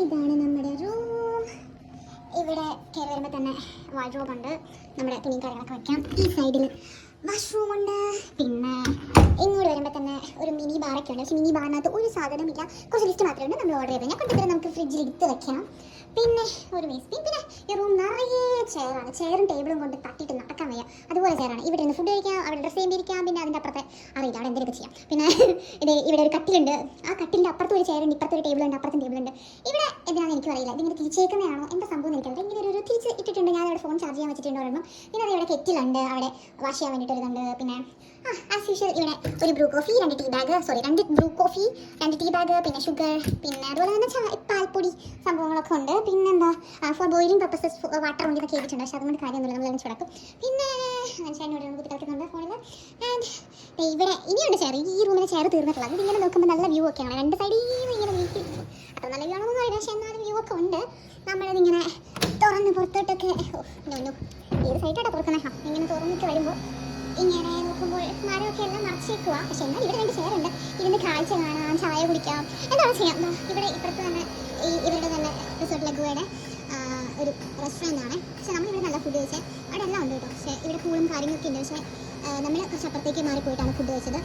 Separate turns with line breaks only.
ഇതാണ് നമ്മുടെ റൂം. ഇവിടെ കയറി വരുമ്പോൾ തന്നെ വാർഡ്രോബ് ഉണ്ട്, നമ്മുടെ തുണിയും കാര്യങ്ങളൊക്കെ വയ്ക്കാം. ഈ സൈഡിൽ വാഷ്റൂം ഉണ്ട്. പിന്നെ ഇങ്ങോട്ട് വരുമ്പോൾ തന്നെ ഒരു മിനി ബാറൊക്കെ ഉണ്ട്. പക്ഷേ മിനി ബാറിനകത്ത് ഒരു സാധനമില്ല, കുറച്ച് ലിസ്റ്റ് മാത്രമേ ഉണ്ട്. നമ്മൾ ഓർഡർ ചെയ്ത് കഴിഞ്ഞാൽ കൊണ്ടുവരെ നമുക്ക് ഫ്രിഡ്ജിൽ എടുത്ത് വെക്കാം. പിന്നെ ഒരു വേസ്റ്റ്. പിന്നെ ഈ റൂം നിറയെ ചെയറാണ്. ചെയറും ടേബിളും കൊണ്ട് തട്ടിയിട്ട് നടക്കാൻ വയ്യ, അതുപോലെ ചെയറാണ്. ഇവിടെ നിന്ന് ഫുഡ് കഴിക്കാം, അവിടെ ഡ്രസ്സ് ചെയ്യുമ്പോയിരിക്കാം. പിന്നെ അതിൻ്റെ അപ്പുറത്തെ അറിയില്ല, അവിടെ എന്തെങ്കിലും ചെയ്യാം. പിന്നെ ഇവിടെ ഒരു കട്ടിലുണ്ട്. ആ കട്ടിലിൻ്റെ അപ്പുറത്ത് ഒരു ചെയറുണ്ട്, ഇപ്പുറത്ത് ഒരു ടേബിളുണ്ട്, അപ്പുറത്തും ടേബിളുണ്ട്. ഇവിടെ എന്തിനാണെന്ന് എനിക്കും അറിയില്ല. ഇതിങ്ങനെ തിരിച്ചേക്കുന്നതാണോ എന്താ സംഭവം എനിക്കറിയില്ല. ഇങ്ങനെ ഒരു തിരിച്ച് ഇട്ടിട്ടുണ്ട്. ഞാൻ അവിടെ ഫോൺ ചാർജ് ചെയ്യാൻ വെച്ചിട്ടുണ്ട് ഒരെണ്ണം. പിന്നെ അത് ഇവിടെ കെറ്റിലുണ്ട്, അവിടെ വാഷ് ചെയ്യാൻ വേണ്ടിയിട്ട് ഒരിതുണ്ട്. പിന്നെ ആസ് യൂഷ്വൽ ഇവിടെ ഒരു Bru coffee, 2 tea bag, 2 Bru coffee, 2 tea bag, പിന്നെ ഷുഗർ, പിന്നെ അതുപോലെ തന്നെ പാൽപ്പൊടി സംഭവങ്ങളൊക്കെ ഉണ്ട്. പിന്നെന്താ ഫോർ ബോയിലിംഗ് പർപ്പസസ് വാട്ടർ ഉണ്ട് ഇതൊക്കെ ചെയ്തിട്ടുണ്ട്. പക്ഷേ അതുകൊണ്ട് കാര്യമൊന്നുമില്ല, നമ്മൾ ലഞ്ച് കിടക്കും. പിന്നെ ചേട്ടനോട് കുത്തി കളിക്കുന്നുണ്ട് ഫോണിൽ. ആൻഡ് ഇവിടെ ഇനിയുണ്ട് ചെയർ. ഈ റൂമിലെ ചെയർ തീർന്നിട്ടുള്ളത്. അത് ഇങ്ങനെ നോക്കുമ്പോൾ നല്ല വ്യൂ ഒക്കെയാണ്. 2 സൈഡിൽ ഇങ്ങനെ വീട്ടിൽ അത്ര നല്ല വ്യൂ ആണെന്നൊന്നും അറിയില്ല, പക്ഷേ എന്നാലും വ്യൂ ഒക്കെ ഉണ്ട്. നമ്മളതിങ്ങനെ തുറന്ന് പുറത്തോട്ടൊക്കെ ഏത് സൈഡാണ് തുറക്കുന്നത്? ഇങ്ങനെ തുറന്നിട്ട് വരുമ്പോൾ ഇങ്ങനെ നോക്കുമ്പോൾ മരമൊക്കെ എല്ലാം മറച്ചേക്കുക. പക്ഷേ എന്നാൽ ഇവിടെ 2 ചെയറുണ്ട്. ഇരുന്ന് കാഴ്ച കാണാം, ചായ കുടിക്കാം, എന്താണ് ചെയ്യാം. ഇവിടെ ഇപ്പുറത്ത് തന്നെ ഇവരുടെ തന്നെ റിസോർട്ട് ലഗുവയുടെ ഒരു റെസ്റ്റോറൻ്റാണ്. പക്ഷേ നമ്മളിവിടെ നല്ല ഫുഡ് കഴിച്ചത്. അവിടെ എല്ലാം ഉണ്ട് കേട്ടോ. പക്ഷേ ഇവിടെ പൂളും കാര്യങ്ങളൊക്കെ ഉണ്ട്. പക്ഷേ നമ്മൾ കുറച്ച് അപ്പുറത്തേക്ക് മാറിപ്പോയിട്ടാണ് ഫുഡ് കഴിച്ചത്.